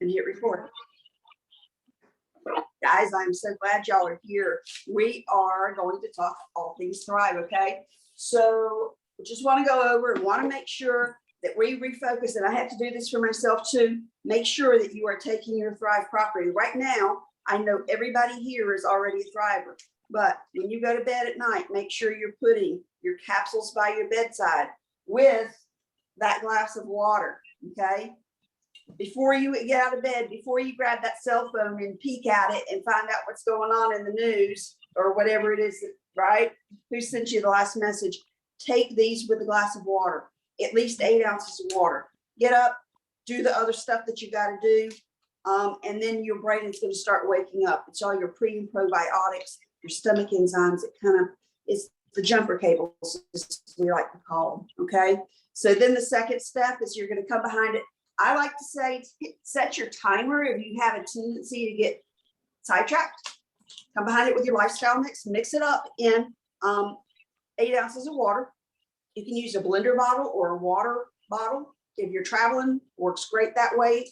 and hit record. Guys, I'm so glad y'all are here. We are going to talk all things Thrive, okay? So just want to go over and want to make sure that we refocus, and I have to do this for myself too, make sure that you are taking your Thrive properly. Right now, I know everybody here is already a Thriver, but when you go to bed at night, make sure you're putting your capsules by your bedside with that glass of water, okay? Before you get out of bed, before you grab that cell phone and peek at it and find out what's going on in the news or whatever it is, right? Who sent you the last message? Take these with a glass of water, at least 8 ounces of water. Get up, do the other stuff that you got to do. And then your brain is going to start waking up. It's all your pre and probiotics, your stomach enzymes. It kind of is the jumper cables, as we like to call them. Okay. So then the second step is you're going to come behind it. I like to say, set your timer if you have a tendency to get sidetracked. Come behind it with your lifestyle mix it up in 8 ounces of water. You can use a blender bottle or a water bottle. If you're traveling, works great that way.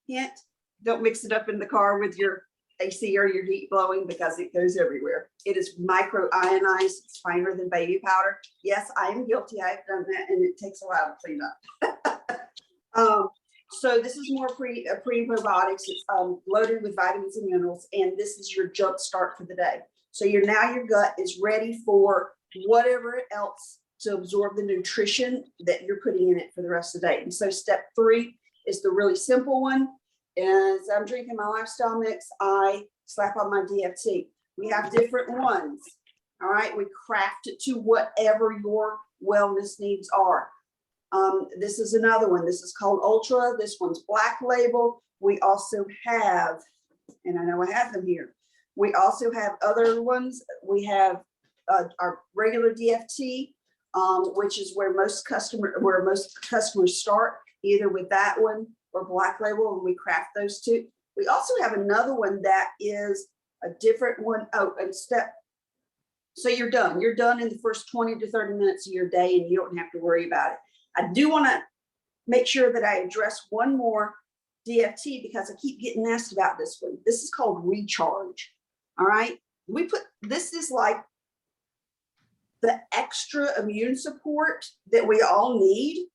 Hint, don't mix it up in the car with your AC or your heat blowing because it goes everywhere. It is micro ionized. It's finer than baby powder. Yes, I am guilty. I've done that, and it takes a while to clean up. So this is more pre probiotics. It's loaded with vitamins and minerals, and this is your jump start for the day. So your gut is ready for whatever else to absorb the nutrition that you're putting in it for the rest of the day. And so step 3 is the really simple one. As I'm drinking my lifestyle mix, I slap on my DFT. We have different ones. All right, we craft it to whatever your wellness needs are. This is another one. This is called Ultra. This one's Black Label. We also have, and I know I have them here, we also have other ones. We have our regular DFT, which is where most customers start, either with that one or Black Label, and we craft those two. We also have another one that is a different one. Oh, and step. So you're done. You're done in the first 20 to 30 minutes of your day, and you don't have to worry about it. I do want to make sure that I address one more DFT because I keep getting asked about this one. This is called Recharge. All right. This is like the extra immune support that we all need.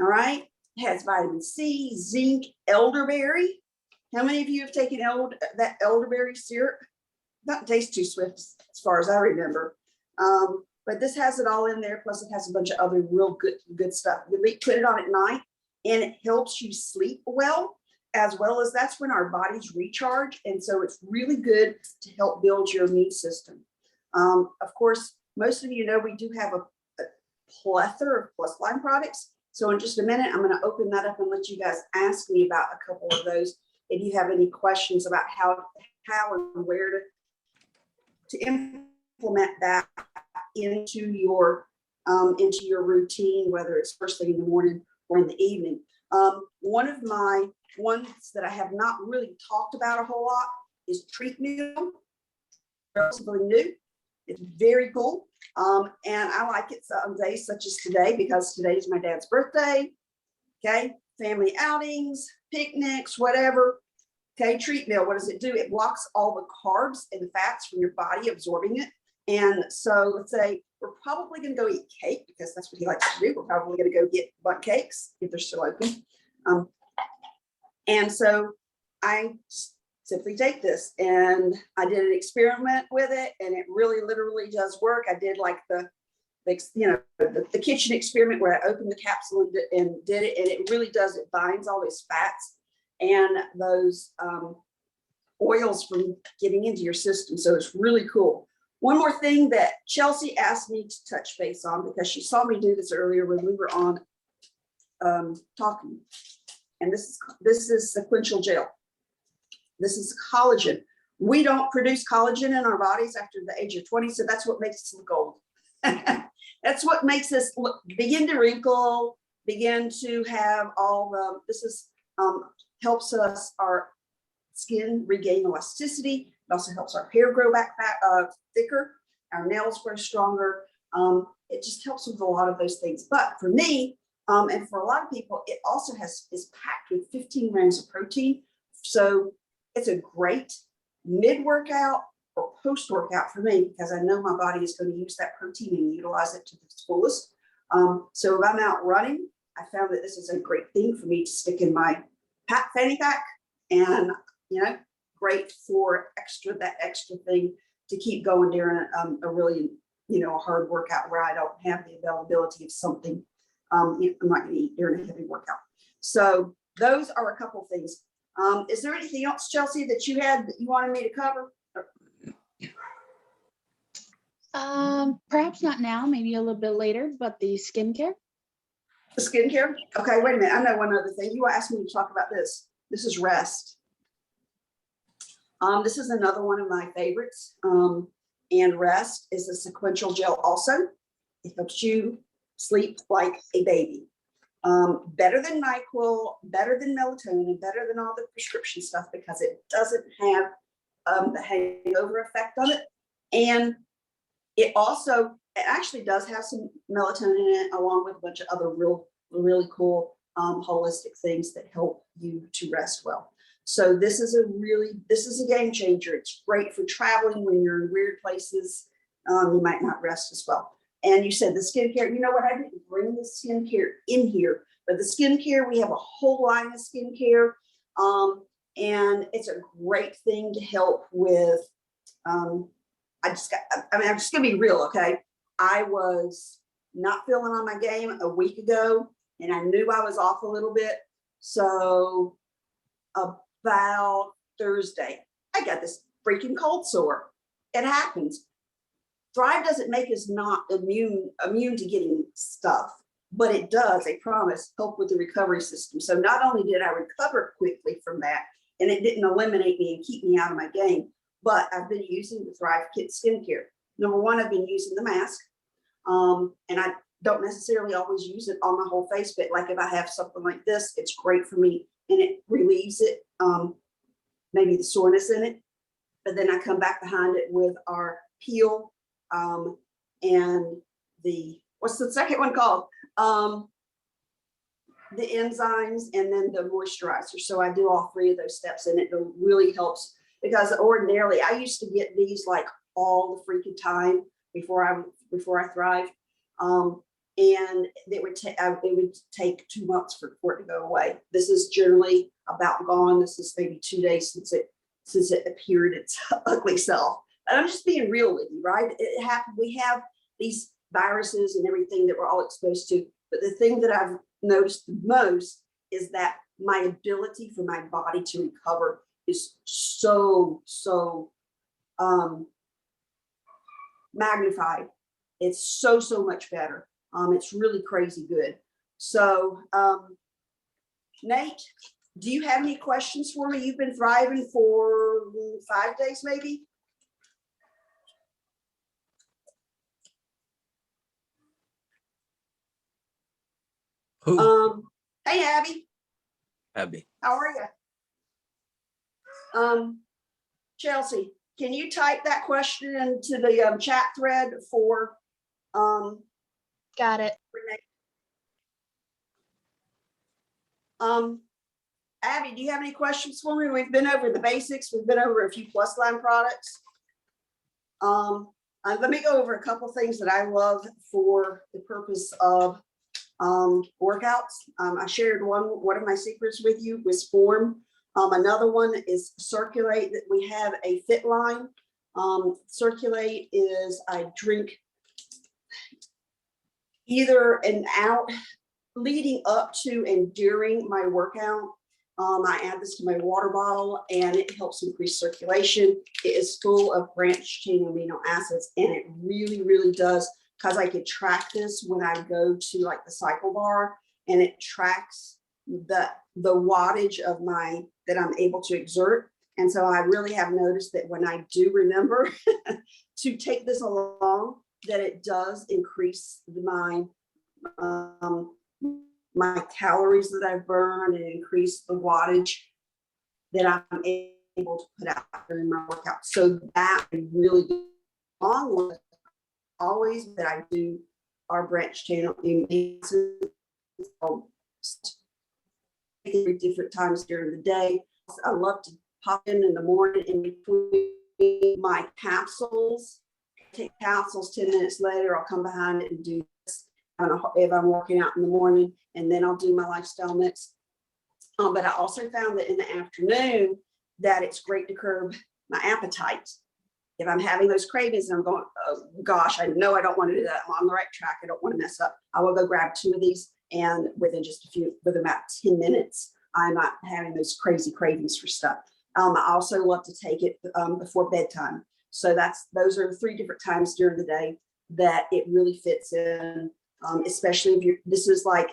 All right. It has vitamin C, zinc, elderberry. How many of you have taken that elderberry syrup? Doesn't taste too sweet as far as I remember. But this has it all in there. Plus it has a bunch of other real good stuff. You put it on at night and it helps you sleep well as that's when our bodies recharge. And so it's really good to help build your immune system. Of course, most of you know we do have a plethora of Plus Line products. So in just a minute, I'm going to open that up and let you guys ask me about a couple of those. If you have any questions about how and where to implement that into your routine, whether it's first thing in the morning or in the evening. One of my ones that I have not really talked about a whole lot is Treat Meal. Relatively new. It's very cool. And I like it on days such as today because today is my dad's birthday. Okay. Family outings, picnics, whatever. Okay. Treat Meal. What does it do? It blocks all the carbs and the fats from your body absorbing it. And so let's say we're probably going to go eat cake because that's what he likes to do. We're probably going to go get bundt cakes if they're still open. And so I simply take this, and I did an experiment with it, and it really literally does work. I did like the kitchen experiment where I opened the capsule and did it, and it really does. It binds all those fats and those oils from getting into your system. So it's really cool. One more thing that Chelsea asked me to touch base on because she saw me do this earlier when we were on talking, and this is sequential gel. This is collagen. We don't produce collagen in our bodies after the age of 20, so that's what makes us look old. That's what makes us begin to wrinkle, begin to have helps us, our skin regain elasticity. It also helps our hair grow back thicker, our nails grow stronger. It just helps with a lot of those things. But for me, And for a lot of people, it also is packed with 15 grams of protein. So it's a great mid-workout or post-workout for me, because I know my body is going to use that protein and utilize it to the fullest. So if I'm out running, I found that this is a great thing for me to stick in my fanny pack, and great for that extra thing to keep going during a really a hard workout where I don't have the availability of something I'm not going to eat during a heavy workout. So those are a couple things. Is there anything else, Chelsea, that you had that you wanted me to cover? Perhaps not now, maybe a little bit later, but the skincare. The skincare? Okay, wait a minute. I know one other thing. You asked me to talk about this. This is rest. This is another one of my favorites. And rest is a sequential gel also. It helps you sleep like a baby. Better than NyQuil, better than melatonin, better than all the prescription stuff, because it doesn't have the hangover effect on it. And it actually does have some melatonin in it, along with a bunch of other really cool holistic things that help you to rest well. So this is a game changer. It's great for traveling when you're in weird places. You might not rest as well. And you said the skincare, you know what? I didn't bring the skincare in here, but the skincare, we have a whole line of skincare. And it's a great thing to help with, I'm just gonna be real, okay? I was not feeling on my game a week ago, and I knew I was off a little bit. So about Thursday, I got this freaking cold sore. It happens. Thrive doesn't make us not immune to getting stuff, but it does, I promise, help with the recovery system. So not only did I recover quickly from that, and it didn't eliminate me and keep me out of my game, but I've been using the Thrive Kit skincare. Number one, I've been using the mask, and I don't necessarily always use it on my whole face, but like if I have something like this, it's great for me, and it relieves it, maybe the soreness in it. But then I come back behind it with our peel, and what's the second one called? The enzymes, and then the moisturizer. So I do all three of those steps, and it really helps, because ordinarily I used to get these like all the freaking time before I Thrive. And it would take 2 months for it to go away. This is generally about gone. This is maybe 2 days since it appeared its ugly self. And I'm just being real with you, right? We have these viruses and everything that we're all exposed to. But the thing that I've noticed the most is that my ability for my body to recover is so magnified. It's so much better. It's really crazy good. So Nate, do you have any questions for me? You've been thriving for 5 days, maybe? Who? Hey, Abby. Abby. How are you? Chelsea, can you type that question into the chat thread for Got it. Renee? Abby, do you have any questions for me? We've been over the basics. We've been over a few Plus Line products. Let me go over a couple things that I love for the purpose of workouts. I shared one of my secrets with you was Form. Another one is Circulate. That we have a Fit line. Circulate is I drink either an hour leading up to and during my workout. I add this to my water bottle, and it helps increase circulation. It is full of branched chain amino acids, and it really does, because I could track this when I go to like the cycle bar, and it tracks the wattage of that I'm able to exert. And so I really have noticed that when I do remember to take this along, that it does increase my calories that I burn, and increase the wattage that I'm able to put out during my workout. So that really good. Along with always that I do our branched chain amino acids, different times during the day. I love to pop in the morning in between my capsules. Take capsules 10 minutes later, I'll come behind it and do this if I'm working out in the morning, and then I'll do my lifestyle mix. But I also found that in the afternoon that it's great to curb my appetite. If I'm having those cravings and I'm going, oh gosh, I know I don't want to do that. I'm on the right track. I don't want to mess up. I will go grab 2 of these, and within about 10 minutes, I'm not having those crazy cravings for stuff. I also love to take it before bedtime. So those are 3 different times during the day that it really fits in, especially if this is like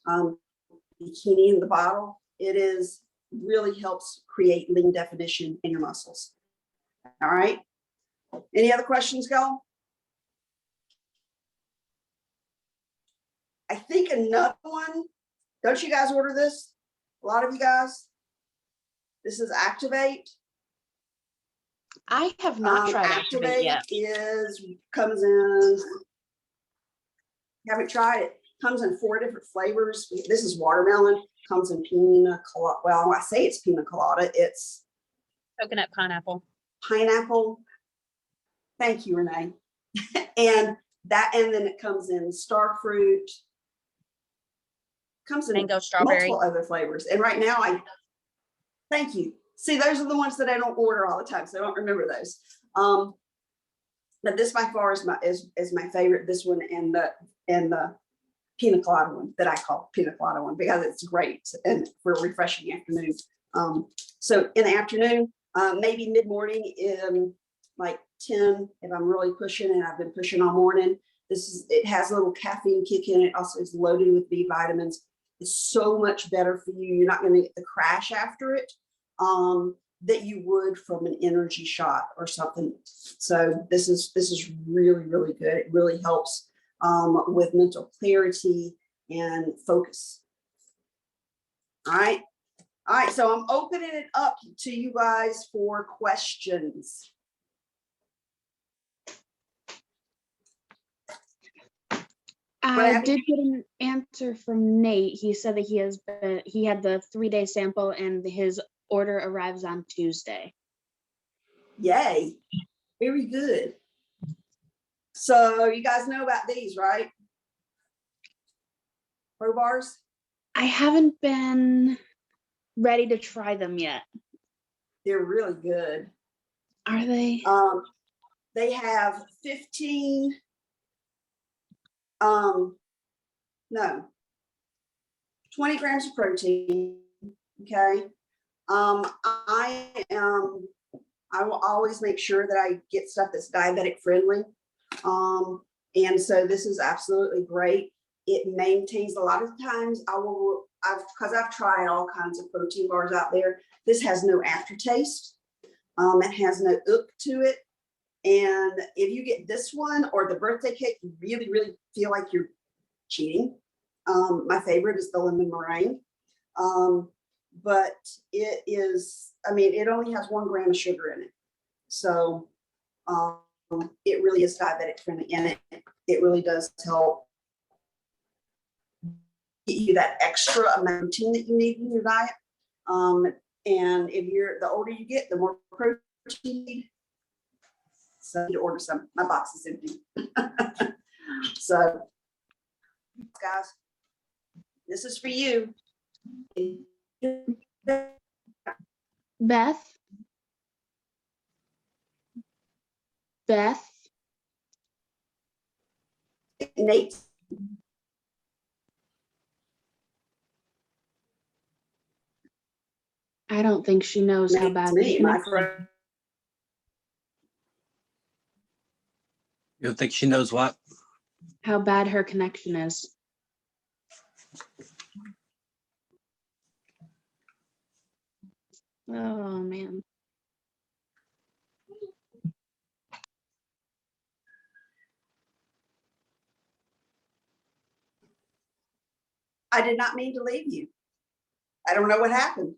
bikini in the bottle. It really helps create lean definition in your muscles. All right. Any other questions, Go? I think another one. Don't you guys order this? A lot of you guys. This is Activate. I have not tried Activate yet. Comes in. Haven't tried it. Comes in 4 different flavors. This is watermelon. Comes in pina colada. Well, I say it's pina colada. It's coconut pineapple. Pineapple. Thank you, Renee. and then it comes in star fruit. Comes in mango, strawberry, multiple other flavors. And right now, thank you. See, those are the ones that I don't order all the time, so I don't remember those. But this by far is my favorite. This one and the pina colada one that I call pina colada one because it's great and for a refreshing afternoon. So in the afternoon, maybe mid-morning, like 10, if I'm really pushing, and I've been pushing all morning. It has a little caffeine kick in it. Also, it's loaded with B vitamins. It's so much better for you. You're not going to get the crash after it that you would from an energy shot or something. So this is really, really good. It really helps with mental clarity and focus. All right. So I'm opening it up to you guys for questions. I did get an answer from Nate. He said that he had the 3-day sample and his order arrives on Tuesday. Yay. Very good. So you guys know about these, right? Pro bars? I haven't been ready to try them yet. They're really good. Are they? They have 15 20 grams of protein. Okay. I will always make sure that I get stuff that's diabetic friendly. And so this is absolutely great. It maintains a lot of times because I've tried all kinds of protein bars out there. This has no aftertaste. It has no oop to it. And if you get this one or the birthday cake, you really, really feel like you're cheating. My favorite is the lemon meringue. But it is, it only has 1 gram of sugar in it. So it really is diabetic friendly, and it really does help get you that extra amount of protein that you need in your diet. And the older you get, the more protein you need. So I need to order some. My box is empty. So, guys, this is for you. Beth? Nate. I don't think she knows how bad me, my friend. You don't think she knows what? How bad her connection is. Oh man. I did not mean to leave you. I don't know what happened.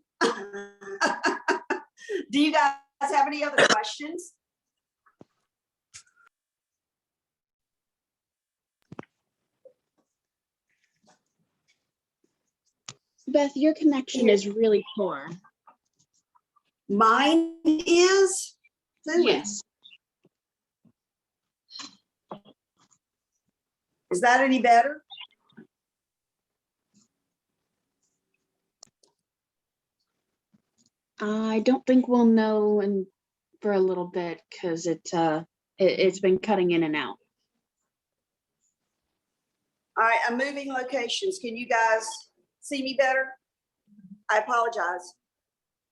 Do you guys have any other questions? Beth, your connection is really poor. Mine is? Really? Yes. Is that any better? I don't think we'll know for a little bit because it's been cutting in and out. All right, I'm moving locations. Can you guys see me better? I apologize.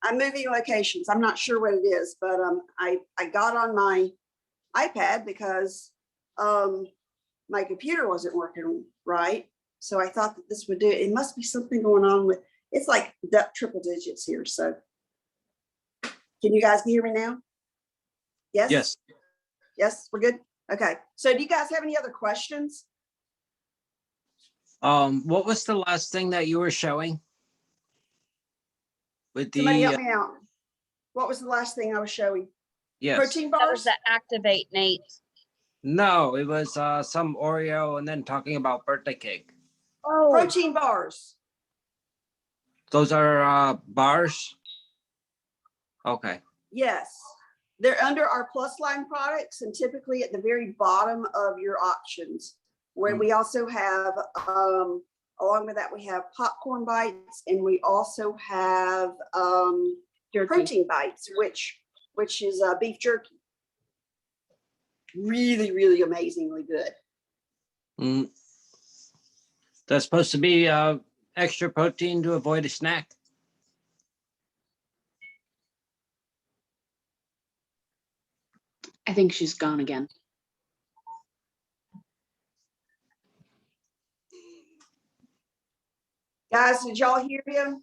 I'm moving locations. I'm not sure what it is, but I got on my iPad because my computer wasn't working right. So I thought that this would do it. It must be something going on with, it's like triple digits here. So can you guys hear me now? Yes? Yes. Yes, we're good? Okay. So do you guys have any other questions? What was the last thing that you were showing? With Somebody the, help me out. What was the last thing I was showing? yes. Protein That was bars? the Activate, Nate. No, it was some Oreo and then talking about birthday cake. Oh, Protein bars. Those are bars? Okay. Yes. They're under our Plus Line products and typically at the very bottom of your options, where we also have, along with that, we have popcorn bites and we also have Jerky. protein bites, which is beef jerky. Really, really amazingly good. Mm. That's supposed to be extra protein to avoid a snack. I think she's gone again. Guys, did y'all hear him?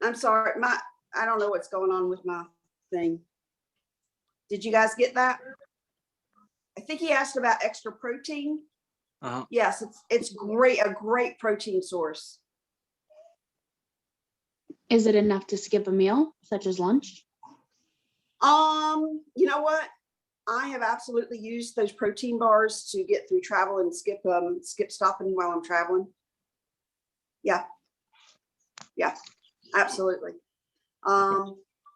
I'm sorry, I don't know what's going on with my thing. Did you guys get that? I think he asked about extra protein. Uh-huh. Yes, it's great, a great protein source. Is it enough to skip a meal, such as lunch? You know what? I have absolutely used those protein bars to get through travel and skip stopping while I'm traveling. Yeah. Yeah, absolutely.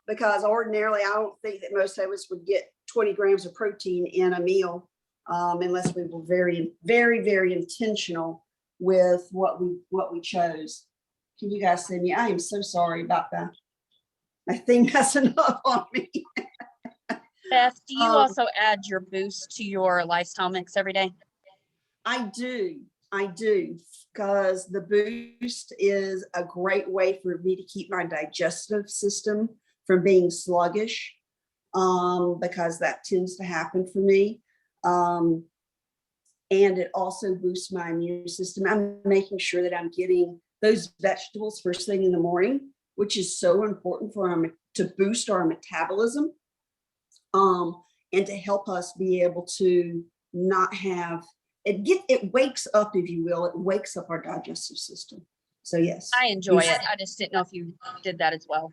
Because ordinarily I don't think that most of us would get 20 grams of protein in a meal, unless we were very, very, very intentional with what we chose. Can you guys see me? I am so sorry about that. My thing messing up on me. Beth, do you also add your boost to your lifestyle mix every day? I do, because the boost is a great way for me to keep my digestive system from being sluggish, because that tends to happen for me. And it also boosts my immune system. I'm making sure that I'm getting those vegetables first thing in the morning, which is so important to boost our metabolism, and to help us be able to not have it wakes up, if you will, it wakes up our digestive system. So yes, I enjoy it. I just didn't know if you did that as well.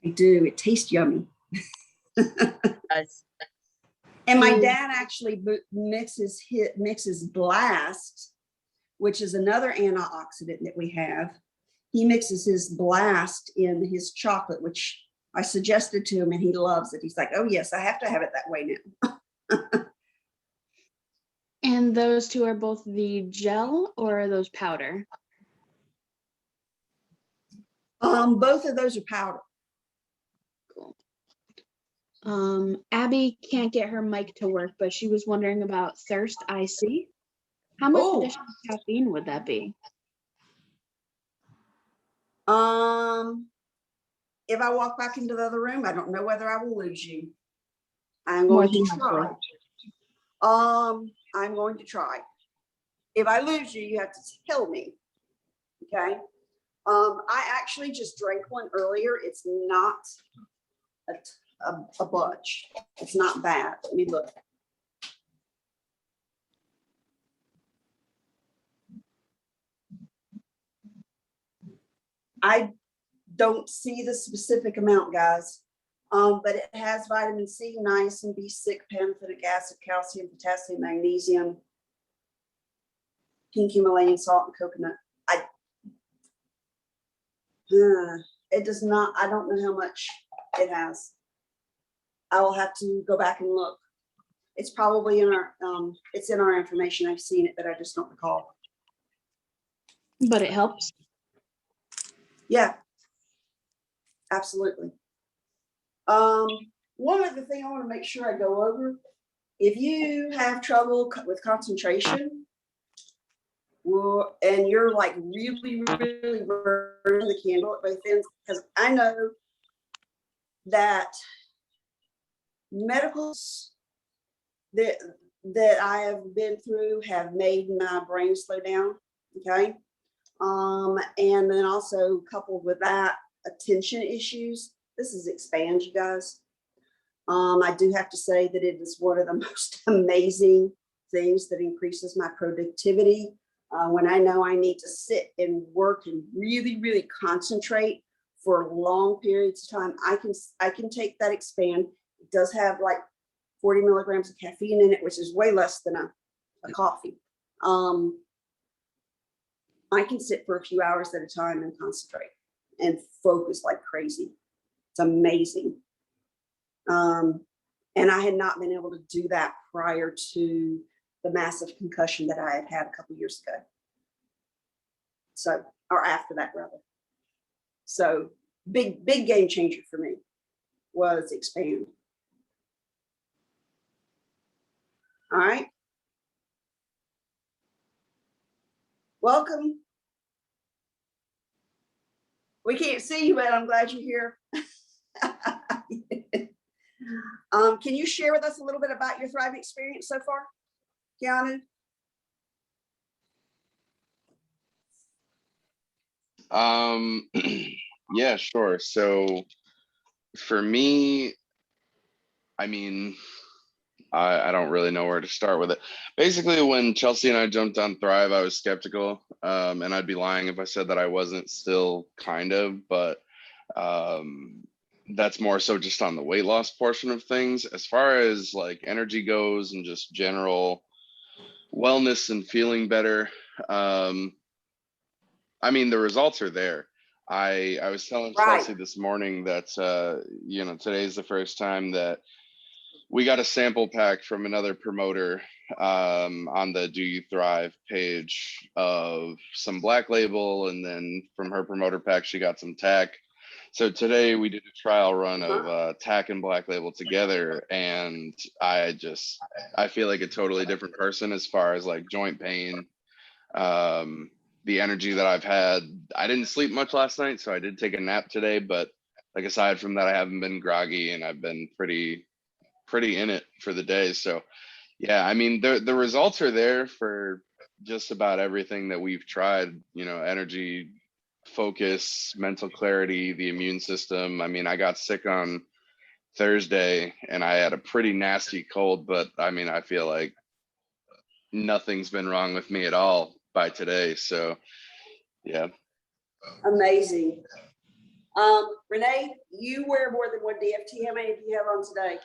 I do. It tastes yummy. Guys. And my dad actually mixes Blast, which is another antioxidant that we have. He mixes his Blast in his chocolate, which I suggested to him and he loves it. He's like, oh yes, I have to have it that way now. And those two are both the gel or are those powder? Both of those are powder. Cool. Abby can't get her mic to work, but she was wondering about Thirst IC. How much additional caffeine would that be? If I walk back into the other room, I don't know whether I will lose you. I'm going to try. I'm going to try. If I lose you, you have to tell me. Okay. I actually just drank one earlier. It's not a bunch. It's not bad. Let me look. I don't see the specific amount, guys. But it has vitamin C, niacin, B6, pantothenic acid, calcium, potassium, magnesium, pink Himalayan salt, and coconut. It does not, I don't know how much it has. I will have to go back and look. It's probably in our, it's in our information. I've seen it, but I just don't recall. But it helps. Yeah. Absolutely. One other thing I want to make sure I go over, if you have trouble with concentration, well, and you're like really burning the candle at both ends, because I know that medicals that I have been through have made my brain slow down. Okay. And then also coupled with that, attention issues. This is Expand, you guys. I do have to say that it is one of the most amazing things that increases my productivity. When I know I need to sit and work and really concentrate for long periods of time, I can take that Expand. It does have like 40 milligrams of caffeine in it, which is way less than a coffee. I can sit for a few hours at a time and concentrate and focus like crazy. It's amazing. And I had not been able to do that prior to the massive concussion that I had a couple years ago. So, or after that rather. So big game changer for me was Expand. All right. Welcome. We can't see you, but I'm glad you're here. Can you share with us a little bit about your Thrive experience so far, Keanu? Yeah, sure. So for me, I mean, I don't really know where to start with it. Basically, when Chelsea and I jumped on Thrive, I was skeptical, and I'd be lying if I said that I wasn't still kind of, but that's more so just on the weight loss portion of things. As far as like energy goes and just general wellness and feeling better, I mean, the results are there. I was telling Right. Chelsea this morning that, you know, today's the first time that we got a sample pack from another promoter on the Do You Thrive page of some Black Label, and then from her promoter pack, she got some TAC. So today we did a trial run of TAC and Black Label together, and I feel like a totally different person as far as like joint pain, the energy that I've had. I didn't sleep much last night, so I did take a nap today, but like aside from that, I haven't been groggy and I've been pretty in it for the day. So yeah, I mean, the results are there for just about everything that we've tried, you know, energy, focus, mental clarity, the immune system. I mean, I got sick on Thursday and I had a pretty nasty cold, but I mean, I feel like nothing's been wrong with me at all by today. So yeah. Amazing. Renee, you wear more than one DFT. How many do you have on today?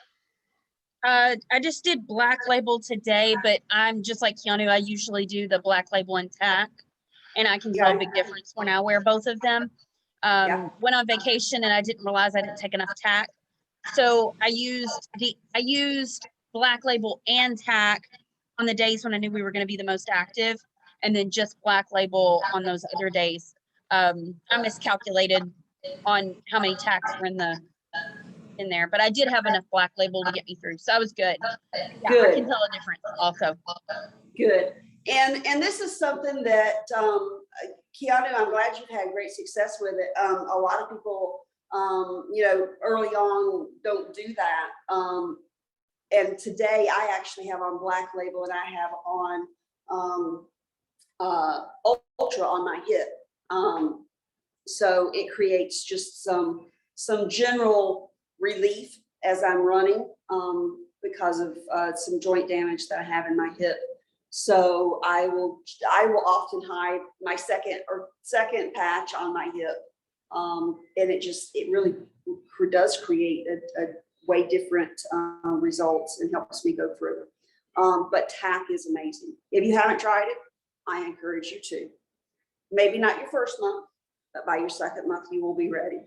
I just did Black Label today, but I'm just like Keanu. I usually do the Black Label and TAC, and I can tell a big difference when I wear both of them. Went on vacation and I didn't realize I didn't take enough TAC, so I used Black Label and TAC on the days when I knew we were going to be the most active, and then just Black Label on those other days. I miscalculated on how many TACs were in there, but I did have enough Black Label to get me through, so I was good. Yeah, Good. I can tell a difference also. Good. And this is something that Keanu, I'm glad you've had great success with it. A lot of people, you know, early on don't do that. And today I actually have on Black Label and I have on Ultra on my hip. So it creates just some general relief as I'm running because of some joint damage that I have in my hip. So I will often hide my second patch on my hip, and it really does create a way different results and helps me go further. But TAC is amazing. If you haven't tried it, I encourage you to. Maybe not your first month, but by your second month, you will be ready.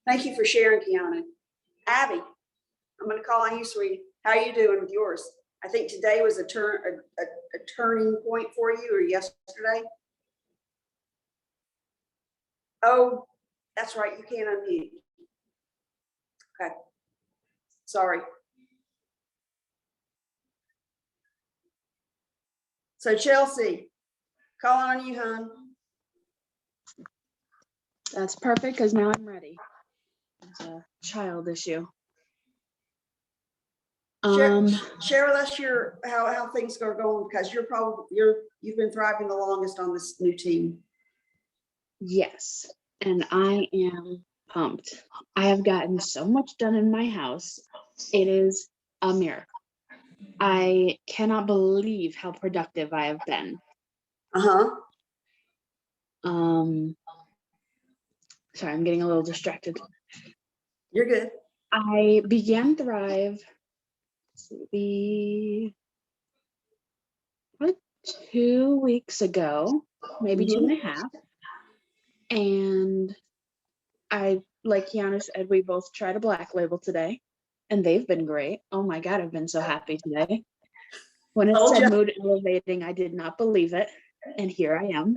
Thank you for sharing, Kiana. Abby, I'm gonna call on you, sweetie. How are you doing with yours? I think today was a turning point for you, or yesterday. Oh, that's right, you can't unmute. Okay. Sorry. So Chelsea, calling on you, hon. That's perfect, because now I'm ready. It's a child issue. Share with us how things are going, because you've been thriving the longest on this new team. Yes, and I am pumped. I have gotten so much done in my house. It is a miracle. I cannot believe how productive I have been. Uh-huh. Sorry, I'm getting a little distracted. You're good. I began Thrive what, 2 weeks ago, maybe 2.5. And I, like Kiana said, we both tried a Black Label today, and they've been great. Oh my God, I've been so happy today. When it Told said ya. mood elevating, I did not believe it. And here I am.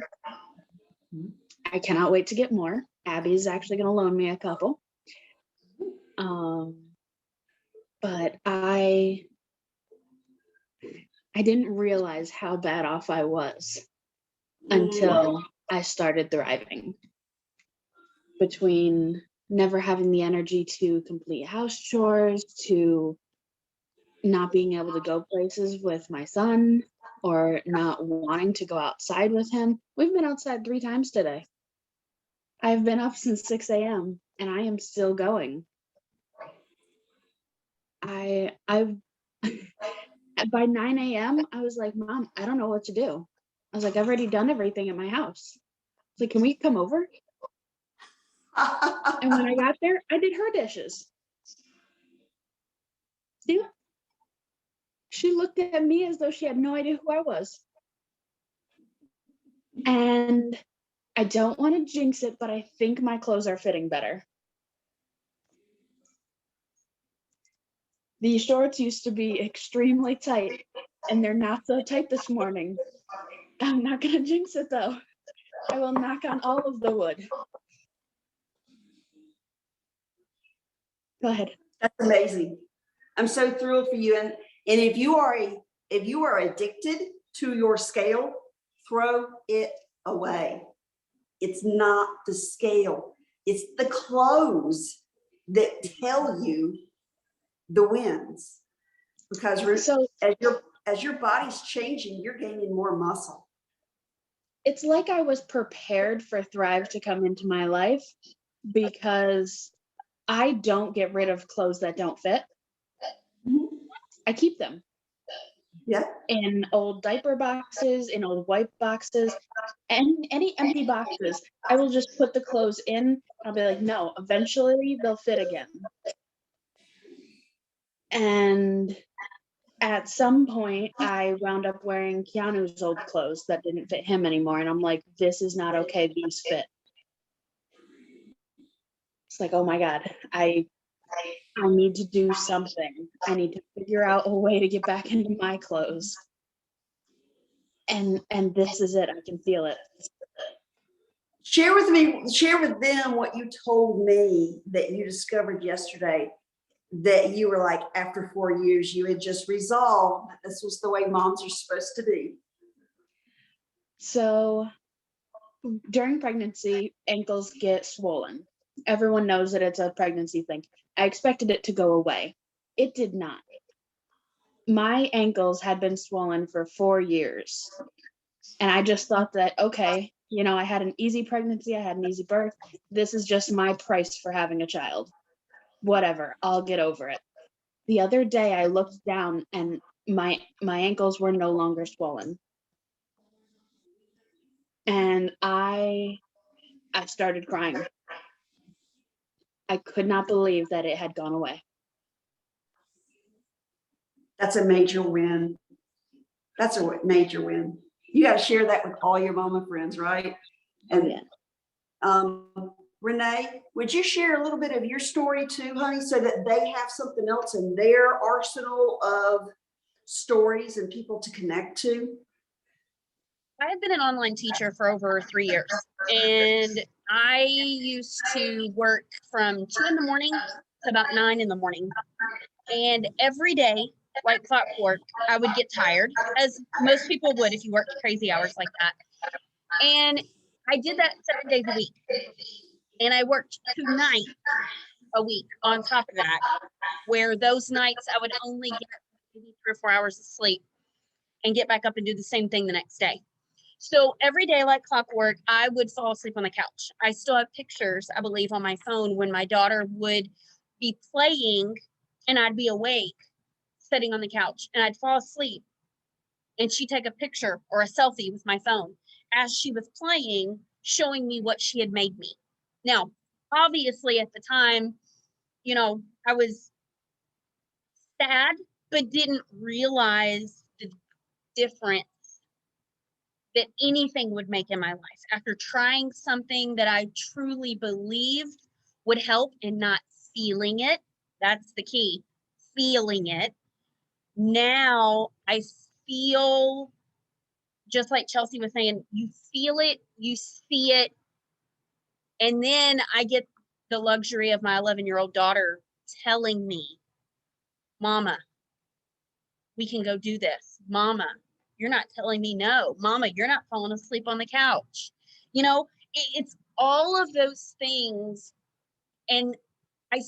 I cannot wait to get more. Abby's actually going to loan me a couple. But I didn't realize how bad off I was until I started thriving. Between never having the energy to complete house chores, to not being able to go places with my son, or not wanting to go outside with him. We've been outside 3 times today. I've been up since 6 a.m. and I am still going. I've by 9 a.m. I was like, Mom, I don't know what to do. I was like, I've already done everything at my house. I was like, can we come over? And when I got there, I did her dishes. See? She looked at me as though she had no idea who I was. And I don't want to jinx it, but I think my clothes are fitting better. These shorts used to be extremely tight, and they're not so tight this morning. I'm not going to jinx it, though. I will knock on all of the wood. Go ahead. That's amazing. I'm so thrilled for you. And if you are addicted to your scale, throw it away. It's not the scale. It's the clothes that tell you the wins. Because as your body's changing, you're gaining more muscle. It's like I was prepared for Thrive to come into my life, because I don't get rid of clothes that don't fit. I keep them. Yeah. In old diaper boxes, in old wipe boxes, and any empty boxes. I will just put the clothes in. I'll be like, no, eventually they'll fit again. And at some point, I wound up wearing Keanu's old clothes that didn't fit him anymore. And I'm like, this is not okay. These fit. It's like, oh my God, I need to do something. I need to figure out a way to get back into my clothes. And this is it. I can feel it. Share with them what you told me that you discovered yesterday, that you were like, after 4 years, you had just resolved that this was the way moms are supposed to be. So during pregnancy, ankles get swollen. Everyone knows that it's a pregnancy thing. I expected it to go away. It did not. My ankles had been swollen for 4 years. And I just thought that, okay, I had an easy pregnancy. I had an easy birth. This is just my price for having a child. Whatever, I'll get over it. The other day I looked down and my ankles were no longer swollen. And I started crying. I could not believe that it had gone away. That's a major win. That's a major win. You got to share that with all your mama friends, right? And yeah. Renee, would you share a little bit of your story too, honey, so that they have something else in their arsenal of stories and people to connect to? I have been an online teacher for over 3 years, and I used to work from 2 in the morning to about 9 in the morning. And every day, like clockwork, I would get tired, as most people would if you worked crazy hours like that. And I did that 7 days a week. And I worked 2 nights a week on top of that, where those nights I would only get maybe 3 or 4 hours of sleep and get back up and do the same thing the next day. So every day, like clockwork, I would fall asleep on the couch. I still have pictures, I believe, on my phone when my daughter would be playing and I'd be awake, sitting on the couch, and I'd fall asleep. And she'd take a picture or a selfie with my phone as she was playing, showing me what she had made me. Now, obviously, at the time, you know, I was sad, but didn't realize the difference that anything would make in my life. After trying something that I truly believed would help and not feeling it, that's the key, feeling it. Now I feel, just like Chelsea was saying, you feel it, you see it, and then I get the luxury of my 11-year-old daughter telling me, Mama, we can go do this. Mama, you're not telling me no. Mama, you're not falling asleep on the couch. You know, it's all of those things. And I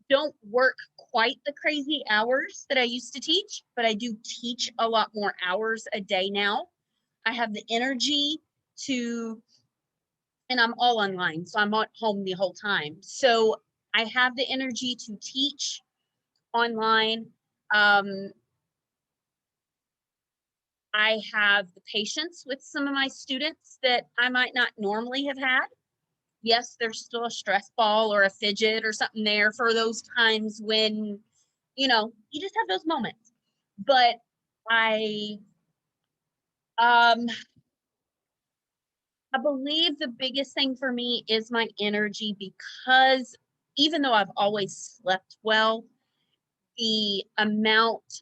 don't work quite the crazy hours that I used to teach, but I do teach a lot more hours a day now. I have the energy to, and I'm all online, so I'm at home the whole time. So I have the energy to teach online. I have the patience with some of my students that I might not normally have had. Yes, there's still a stress ball or a fidget or something there for those times when, you know, you just have those moments. But I believe the biggest thing for me is my energy, because even though I've always slept well, the amount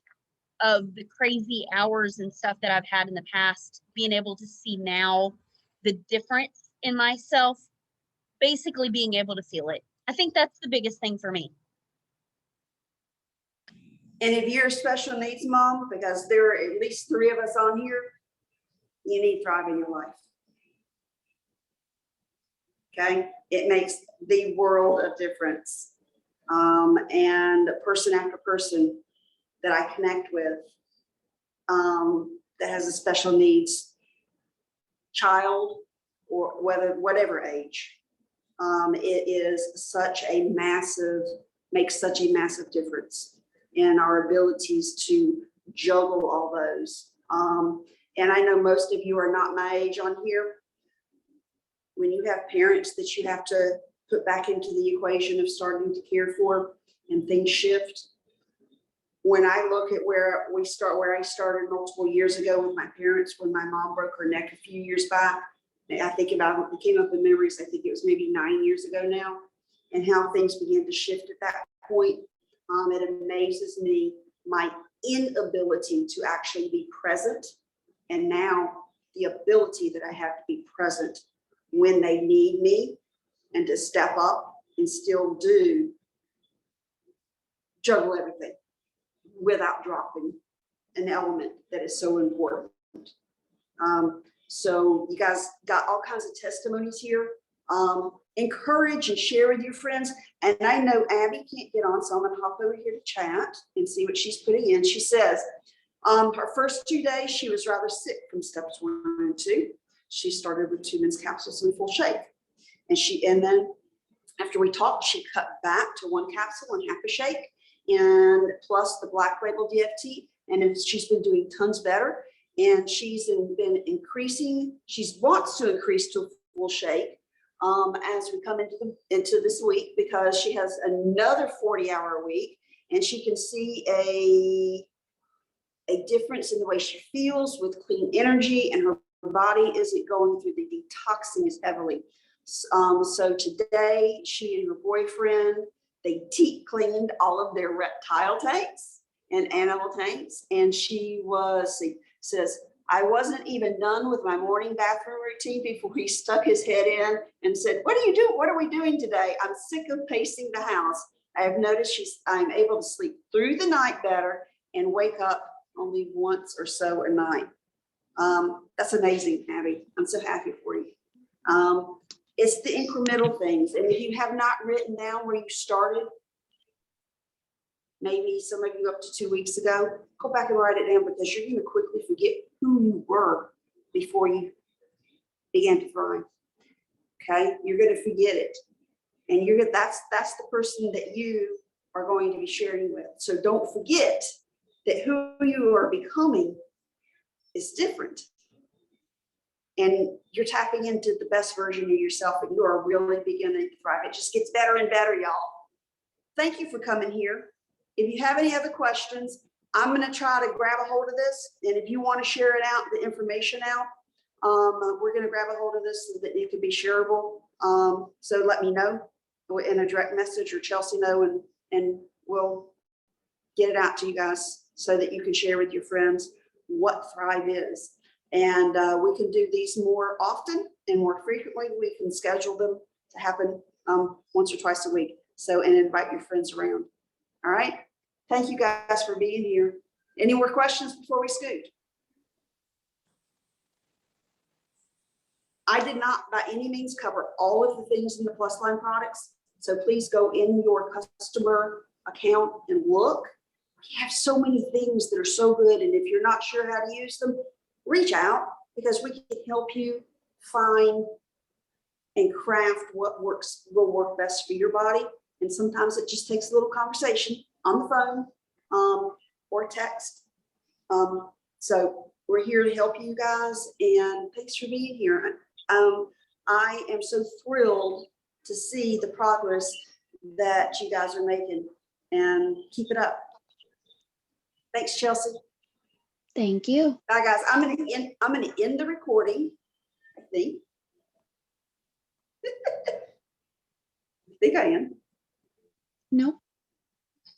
of the crazy hours and stuff that I've had in the past, being able to see now the difference in myself, basically being able to feel it. I think that's the biggest thing for me. And if you're a special needs mom, because there are at least 3 of us on here, you need Thrive in your life. Okay, it makes the world of difference. And person after person that I connect with that has a special needs child, or whatever age, it is such a massive, makes such a massive difference in our abilities to juggle all those. And I know most of you are not my age on here. When you have parents that you have to put back into the equation of starting to care for, and things shift. When I look at where I started multiple years ago with my parents, when my mom broke her neck a few years back, I think about it came up in memories. I think it was maybe 9 years ago now, and how things began to shift at that point. It amazes me, my inability to actually be present, and now the ability that I have to be present when they need me, and to step up and still do juggle everything without dropping an element that is so important. So you guys got all kinds of testimonies here. Encourage and share with your friends. And I know Abby can't get on, so I'm gonna hop over here to chat and see what she's putting in. She says, her first 2 days, she was rather sick from steps 1 and 2. She started with 2 men's capsules and full shake. And then after we talked, she cut back to 1 capsule and half a shake, and plus the Black Label DFT. And she's been doing tons better. And she's been increasing. She wants to increase to a full shake as we come into this week, because she has another 40-hour week, and she can see a difference in the way she feels with clean energy, and her body isn't going through the detoxing as heavily. So today, she and her boyfriend, they deep cleaned all of their reptile tanks and animal tanks. And she says, I wasn't even done with my morning bathroom routine before he stuck his head in and said, what are you doing? What are we doing today? I'm sick of pacing the house. I have noticed I'm able to sleep through the night better and wake up only once or so a night. That's amazing, Abby. I'm so happy for you. It's the incremental things. And if you have not written down where you started, maybe some of you up to 2 weeks ago, go back and write it down, because you're going to quickly forget who you were before you began to thrive. Okay, you're going to forget it, and that's the person that you are going to be sharing with. So don't forget that who you are becoming is different, and you're tapping into the best version of yourself, and you are really beginning to thrive. It just gets better and better, y'all. Thank you for coming here. If you have any other questions, I'm going to try to grab a hold of this. And if you want to share it out, the information out, we're going to grab a hold of this so that it can be shareable. So let me know in a direct message, or Chelsea know, and we'll get it out to you guys so that you can share with your friends what Thrive is. And we can do these more often and more frequently. We can schedule them to happen once or twice a week. So, and invite your friends around. All right. Thank you guys for being here. Any more questions before we scoot? I did not by any means cover all of the things in the Plus Line products. So please go in your customer account and look. We have so many things that are so good. And if you're not sure how to use them, reach out, because we can help you find and craft what will work best for your body. And sometimes it just takes a little conversation on the phone or text. So we're here to help you guys, and thanks for being here. I am so thrilled to see the progress that you guys are making, and keep it up. Thanks, Chelsea. Thank you. Bye, guys. I'm gonna end the recording, I think. I think I am. Nope.